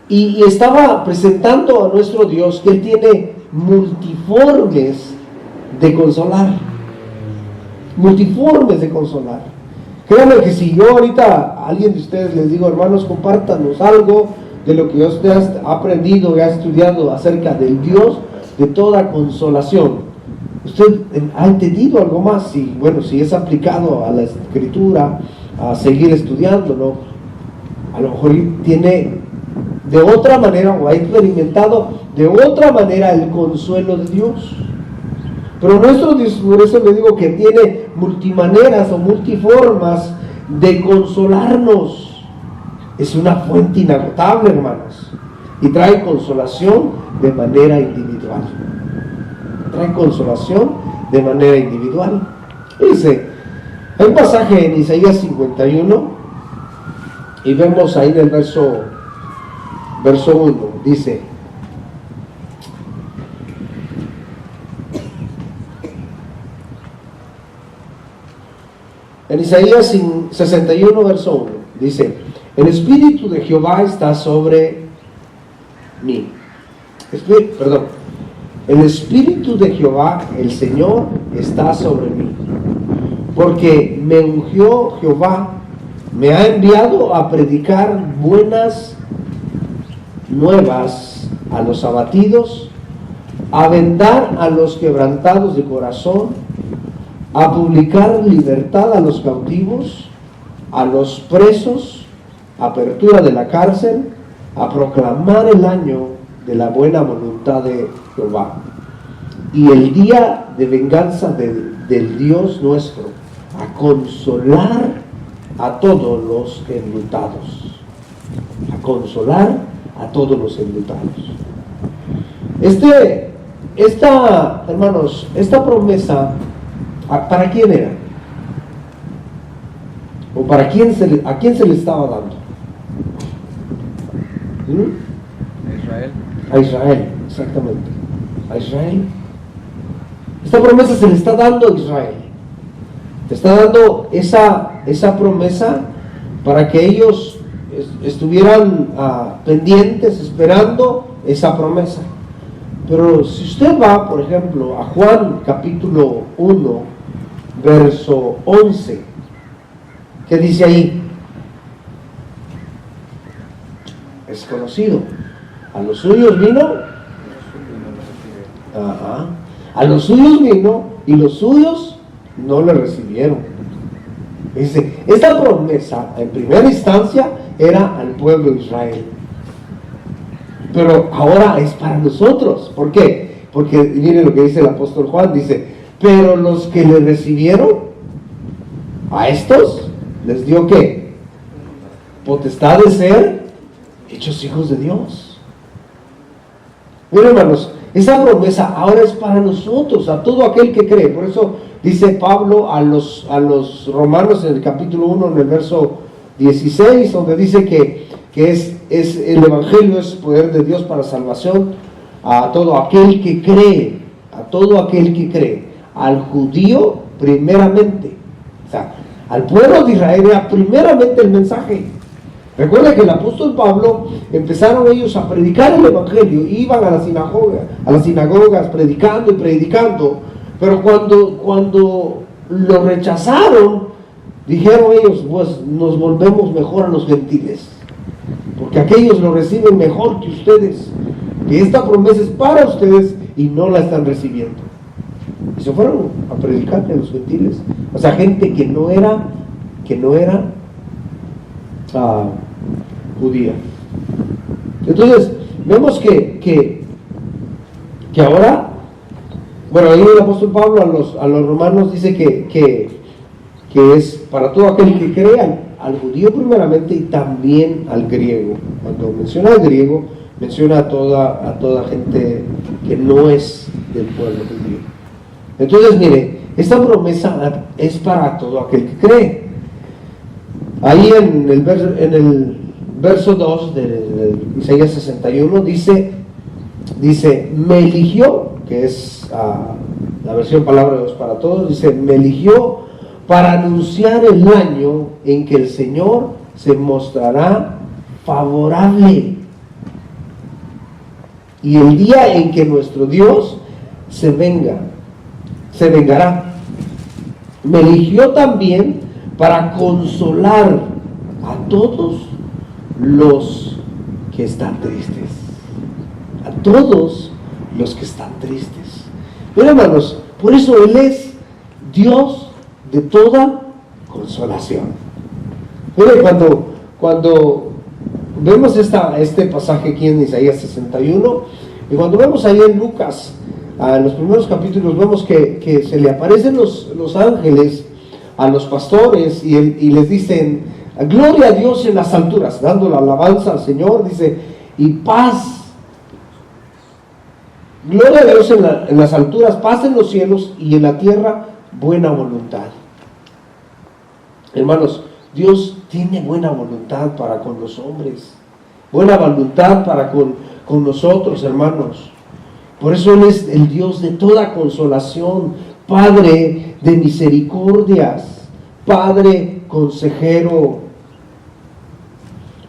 Y estaba presentando a nuestro Dios que Él tiene multiformes de consolar. Multiformes de consolar. Créanme que si yo ahorita a alguien de ustedes les digo, hermanos, compártanos algo de lo que usted ha aprendido y ha estudiado acerca del Dios de toda consolación, ¿usted ha entendido algo más? Si es aplicado a la Escritura, a seguir estudiándolo, a lo mejor tiene de otra manera, o ha experimentado de otra manera el consuelo de Dios. Pero nuestro Dios, por eso le digo que tiene multimaneras o multiformas de consolarnos. Es una fuente inagotable, hermanos, y trae consolación de manera individual. Dice, hay un pasaje en Isaías 51 y vemos ahí en el verso 1, dice: en Isaías 61, verso 1, dice: el Espíritu de Jehová está sobre mí. El Espíritu de Jehová, el Señor, está sobre mí, porque me ungió Jehová, me ha enviado a predicar buenas nuevas a los abatidos, a vendar a los quebrantados de corazón, a publicar libertad a los cautivos, a los presos, apertura de la cárcel, a proclamar el año de la buena voluntad de Jehová y el día de venganza del Dios nuestro, a consolar a todos los enlutados. A consolar a todos los enlutados. Hermanos, esta promesa, ¿para quién era? ¿O a quién se le estaba dando? Israel. A Israel, exactamente. A Israel. Esta promesa se le está dando a Israel. Te está dando esa promesa para que ellos estuvieran pendientes, esperando esa promesa. Pero si usted va, por ejemplo, a Juan capítulo 1, verso 11, ¿qué dice ahí? Es conocido. A los suyos vino. Ajá. A los suyos vino y los suyos no le recibieron. Dice, esta promesa en primera instancia era al pueblo de Israel. Pero ahora es para nosotros. ¿Por qué? Porque miren lo que dice el apóstol Juan. Dice, pero los que le recibieron, a estos les dio ¿qué? Potestad de ser hechos hijos de Dios. Miren, hermanos, esa promesa ahora es para nosotros, a todo aquel que cree. Por eso dice Pablo a los romanos en el capítulo 1, en el verso 16, donde dice que es el evangelio es poder de Dios para salvación a todo aquel que cree, al judío primeramente, o sea, al pueblo de Israel era primeramente el mensaje. Recuerda que el apóstol Pablo empezaron ellos a predicar el evangelio, iban a las sinagogas predicando y predicando, pero cuando lo rechazaron, dijeron ellos, pues nos volvemos mejor a los gentiles, porque aquellos lo reciben mejor que ustedes, que esta promesa es para ustedes y no la están recibiendo. Y se fueron a predicarle a los gentiles, o sea, gente que no era judía. Entonces vemos que ahora, bueno, ahí el apóstol Pablo a los romanos dice que es para todo aquel que crea, al judío primeramente y también al griego. Cuando menciona al griego, menciona a toda gente que no es del pueblo judío. Entonces, mire, esta promesa es para todo aquel que cree. Ahí en el verso 2 de Isaías 61 dice, me eligió, que es la versión Palabra de Dios para Todos, dice, me eligió para anunciar el año en que el Señor se mostrará favorable y el día en que nuestro Dios se vengará. Me eligió también para consolar a todos los que están tristes. A todos los que están tristes. Pero hermanos, por eso Él es Dios de toda consolación. Mire, cuando vemos este pasaje aquí en Isaías 61, y cuando vemos ahí en Lucas, en los primeros capítulos, vemos que se le aparecen los ángeles a los pastores y les dicen, gloria a Dios en las alturas, dando la alabanza al Señor, dice, y paz, gloria a Dios en las alturas, paz en los cielos y en la tierra buena voluntad. Hermanos, Dios tiene buena voluntad para con los hombres, buena voluntad para con nosotros, hermanos. Por eso Él es el Dios de toda consolación, Padre de misericordias, Padre consejero.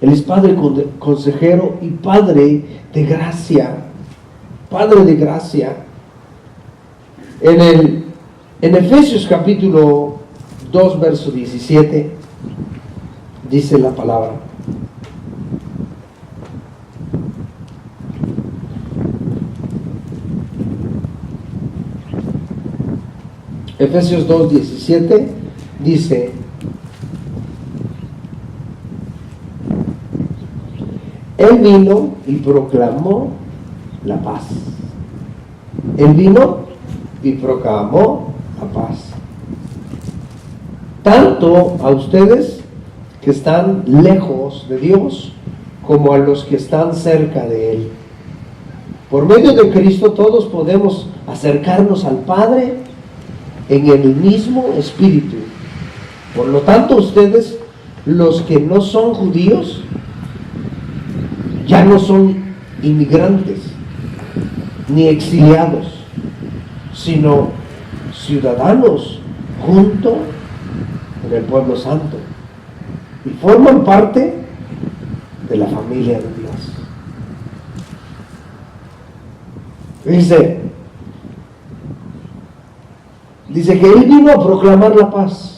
Él es Padre consejero y Padre de gracia. Padre de gracia. En Efesios capítulo 2, verso 17, dice la palabra. Efesios 2, 17 dice, Él vino y proclamó la paz. Él vino y proclamó la paz. Tanto a ustedes que están lejos de Dios, como a los que están cerca de Él. Por medio de Cristo todos podemos acercarnos al Padre en el mismo Espíritu. Por lo tanto, ustedes, los que no son judíos, ya no son inmigrantes ni exiliados, sino ciudadanos junto en el pueblo santo y forman parte de la familia de Dios. Dice que Él vino a proclamar la paz.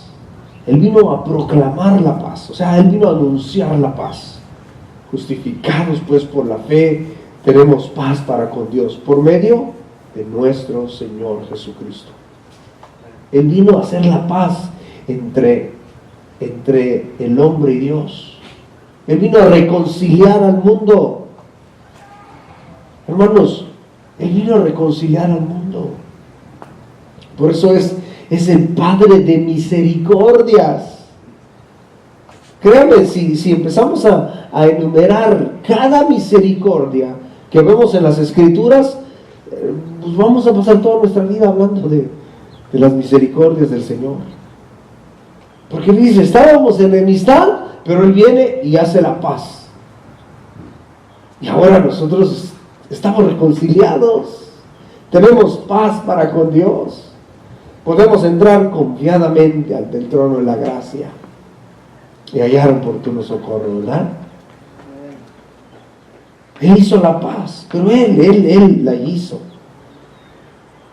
Él vino a proclamar la paz, o sea, Él vino a anunciar la paz. Justificados pues por la fe, tenemos paz para con Dios, por medio de nuestro Señor Jesucristo. Él vino a hacer la paz entre el hombre y Dios. Él vino a reconciliar al mundo. Hermanos, Él vino a reconciliar al mundo. Por eso es el Padre de misericordias. Créanme, si empezamos a enumerar cada misericordia que vemos en las Escrituras, pues vamos a pasar toda nuestra vida hablando de las misericordias del Señor. Porque Él dice, estábamos en enemistad, pero Él viene y hace la paz. Y ahora nosotros estamos reconciliados, tenemos paz para con Dios. Podemos entrar confiadamente ante el trono de la gracia y hallar oportuno socorro, ¿verdad? Él hizo la paz, pero Él la hizo.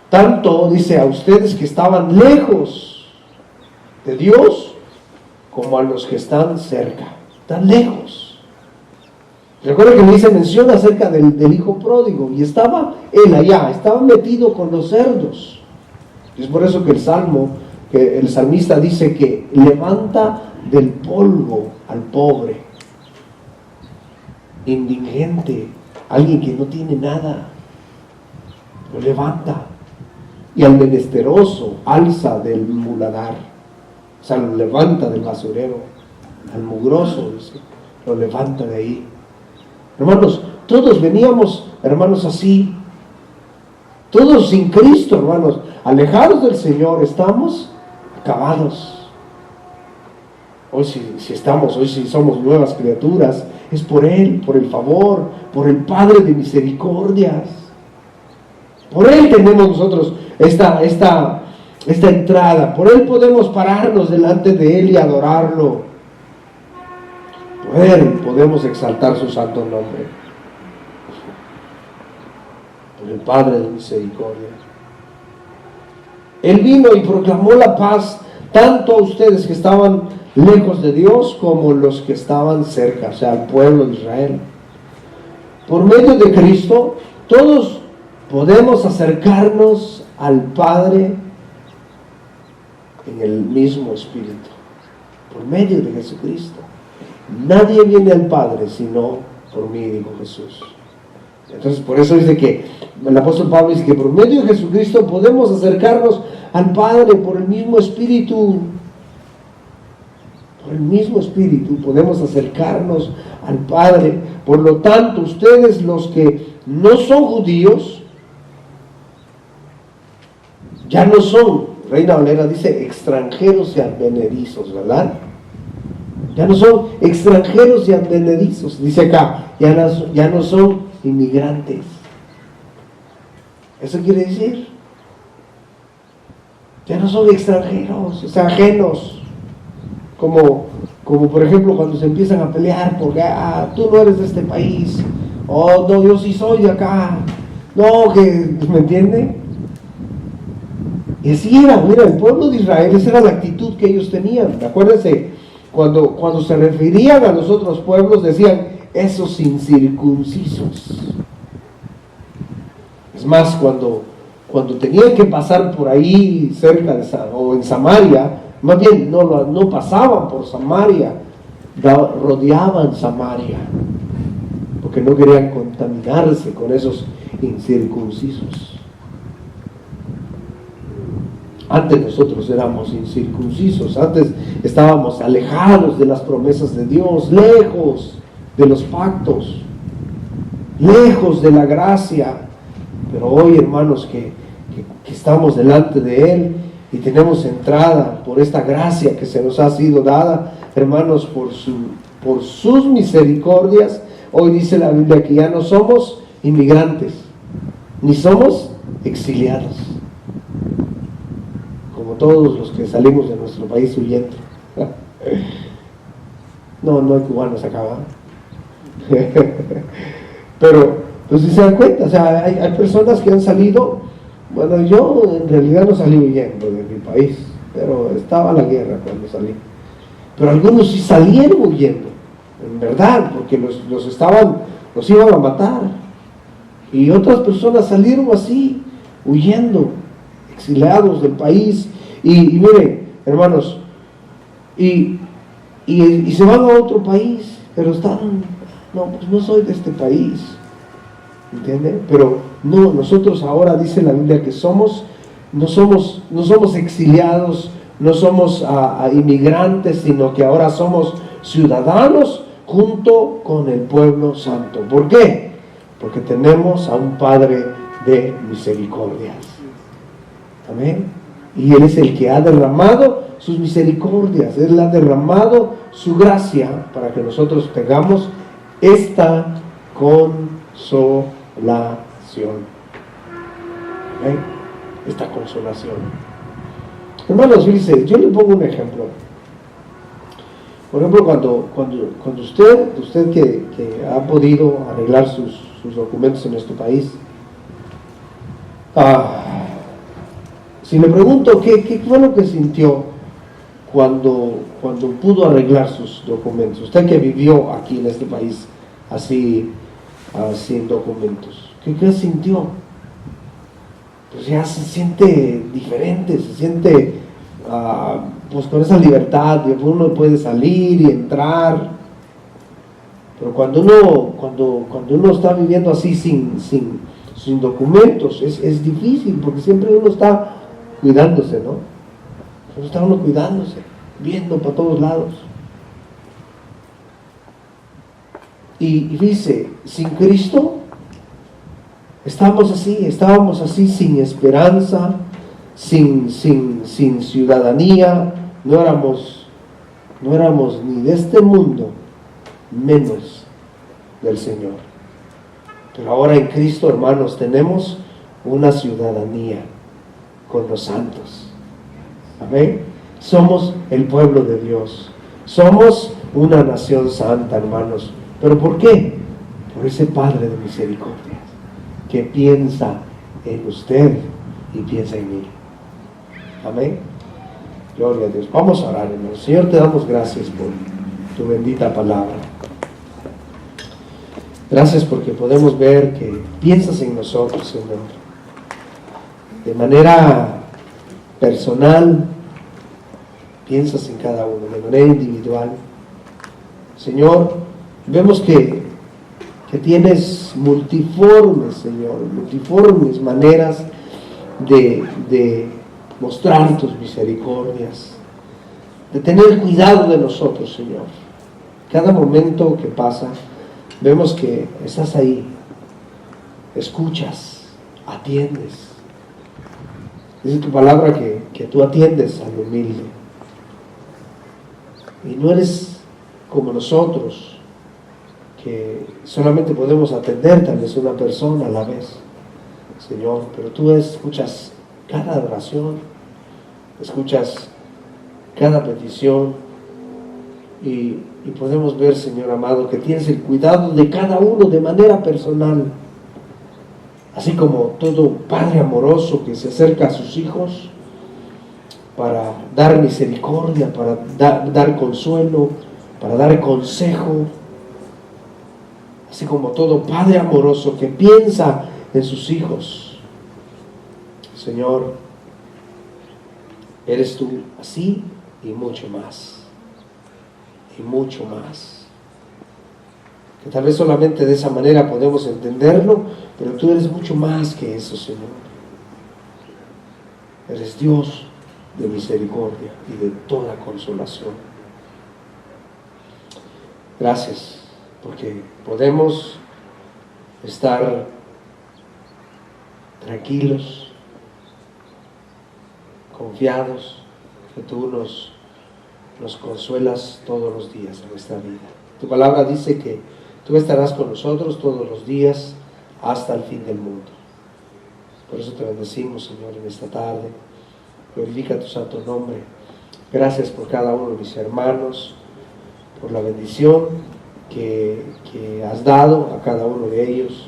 Tanto, dice, a ustedes que estaban lejos de Dios, como a los que están cerca, tan lejos. Recuerda que me dice mención acerca del hijo pródigo, y estaba él allá, estaba metido con los cerdos. Es por eso que el salmista dice que levanta del polvo al pobre, indigente, alguien que no tiene nada, lo levanta, y al menesteroso alza del muladar, o sea, lo levanta del basurero, al mugroso, dice, lo levanta de ahí. Hermanos, todos veníamos, hermanos, así, todos sin Cristo, hermanos, alejados del Señor, estamos acabados. Hoy si somos nuevas criaturas, es por Él, por el favor, por el Padre de misericordias. Por Él tenemos nosotros esta entrada, por Él podemos pararnos delante de Él y adorarlo. Por Él podemos exaltar su santo nombre. Por el Padre de misericordia. Él vino y proclamó la paz tanto a ustedes que estaban lejos de Dios como los que estaban cerca, o sea, al pueblo de Israel. Por medio de Cristo, todos podemos acercarnos al Padre en el mismo Espíritu. Por medio de Jesucristo. Nadie viene al Padre sino por mí, dijo Jesús. Entonces, por eso dice que el apóstol Pablo dice que por medio de Jesucristo podemos acercarnos al Padre por el mismo Espíritu. Por el mismo Espíritu podemos acercarnos al Padre. Por lo tanto, ustedes, los que no son judíos, ya no son, Reina Valera dice, extranjeros y advenedizos, ¿verdad? Ya no son extranjeros y advenedizos, dice acá, ya no son inmigrantes. Eso quiere decir, ya no son extranjeros, o sea, ajenos, como por ejemplo cuando se empiezan a pelear porque tú no eres de este país, no, yo sí soy de acá, no, que, ¿me entiende? Y así era, mira, el pueblo de Israel, esa era la actitud que ellos tenían. Acuérdense, cuando se referían a los otros pueblos, decían, esos incircuncisos. Es más, cuando tenían que pasar por ahí cerca o en Samaria, más bien no pasaban por Samaria, rodeaban Samaria, porque no querían contaminarse con esos incircuncisos. Antes nosotros éramos incircuncisos, antes estábamos alejados de las promesas de Dios, lejos, de los pactos, lejos de la gracia. Pero hoy, hermanos, que estamos delante de Él y tenemos entrada por esta gracia que se nos ha sido dada, hermanos, por sus misericordias, hoy dice la Biblia que ya no somos inmigrantes, ni somos exiliados, como todos los que salimos de nuestro país huyendo. No hay cubanos acá, ¿verdad? Pero, pues si se dan cuenta, o sea, hay personas que han salido. Bueno, yo en realidad no salí huyendo de mi país, pero estaba la guerra cuando salí. Pero algunos sí salieron huyendo, en verdad, porque los iban a matar. Y otras personas salieron así, huyendo, exiliados del país. Y miren, hermanos, y se van a otro país, pero pues no soy de este país, ¿entienden? Pero no, nosotros ahora dice la Biblia que no somos exiliados, no somos inmigrantes, sino que ahora somos ciudadanos junto con el pueblo santo. ¿Por qué? Porque tenemos a un Padre de misericordias. Amén. Y Él es el que ha derramado sus misericordias, Él ha derramado su gracia para que nosotros tengamos esta consolación. ¿Amén? Esta consolación. Hermanos, dice, yo les pongo un ejemplo. Por ejemplo, cuando usted que ha podido arreglar sus documentos en nuestro país, si le pregunto qué fue lo que sintió cuando pudo arreglar sus documentos, usted que vivió aquí en este país así sin documentos, ¿qué sintió? Pues ya se siente diferente, se siente pues con esa libertad, de uno puede salir y entrar. Pero cuando uno está viviendo así sin documentos, es difícil, porque siempre uno está cuidándose, ¿no? Está uno cuidándose, viendo para todos lados. Y dice, sin Cristo estábamos así sin esperanza, sin ciudadanía, no éramos ni de este mundo, menos del Señor. Pero ahora en Cristo, hermanos, tenemos una ciudadanía con los santos. Amén. Somos el pueblo de Dios. Somos una nación santa, hermanos. ¿Pero por qué? Por ese Padre de misericordia que piensa en usted y piensa en mí. Amén. Gloria a Dios. Vamos a orar, hermanos. Señor, te damos gracias por tu bendita palabra. Gracias porque podemos ver que piensas en nosotros, Señor, de manera personal. Piensas en cada uno, de manera individual. Señor, vemos que tienes multiformes, Señor, multiformes maneras de mostrar tus misericordias, de tener cuidado de nosotros, Señor. Cada momento que pasa, vemos que estás ahí, escuchas, atiendes. Dice tu palabra que tú atiendes al humilde. Y no eres como nosotros, que solamente podemos atender tal vez una persona a la vez, Señor, pero tú escuchas cada oración, escuchas cada petición y podemos ver, Señor amado, que tienes el cuidado de cada uno de manera personal, así como todo padre amoroso que se acerca a sus hijos para dar misericordia, para dar consuelo, para dar consejo, así como todo padre amoroso que piensa en sus hijos. Señor, eres tú así y mucho más, y mucho más. Que tal vez solamente de esa manera podemos entenderlo, pero tú eres mucho más que eso, Señor. Eres Dios de misericordia y de toda consolación. Gracias porque podemos estar tranquilos, confiados, que tú nos consuelas todos los días en nuestra vida. Tu palabra dice que tú estarás con nosotros todos los días hasta el fin del mundo. Por eso te bendecimos, Señor, en esta tarde. Glorifica tu santo nombre. Gracias por cada uno de mis hermanos, por la bendición que has dado a cada uno de ellos,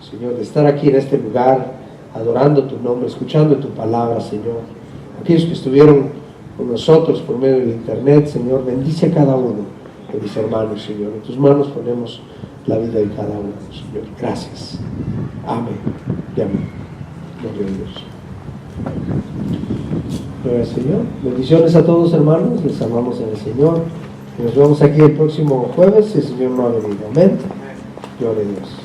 Señor, de estar aquí en este lugar, adorando tu nombre, escuchando tu palabra, Señor. Aquellos que estuvieron con nosotros por medio del internet, Señor, bendice a cada uno de mis hermanos, Señor. En tus manos ponemos la vida de cada uno, Señor. Gracias. Amén y amén. Gloria a Dios. Gloria al Señor. Bendiciones a todos, hermanos. Les amamos en el Señor. Y nos vemos aquí el próximo jueves si el Señor no ha venido. Amén. Gloria a Dios.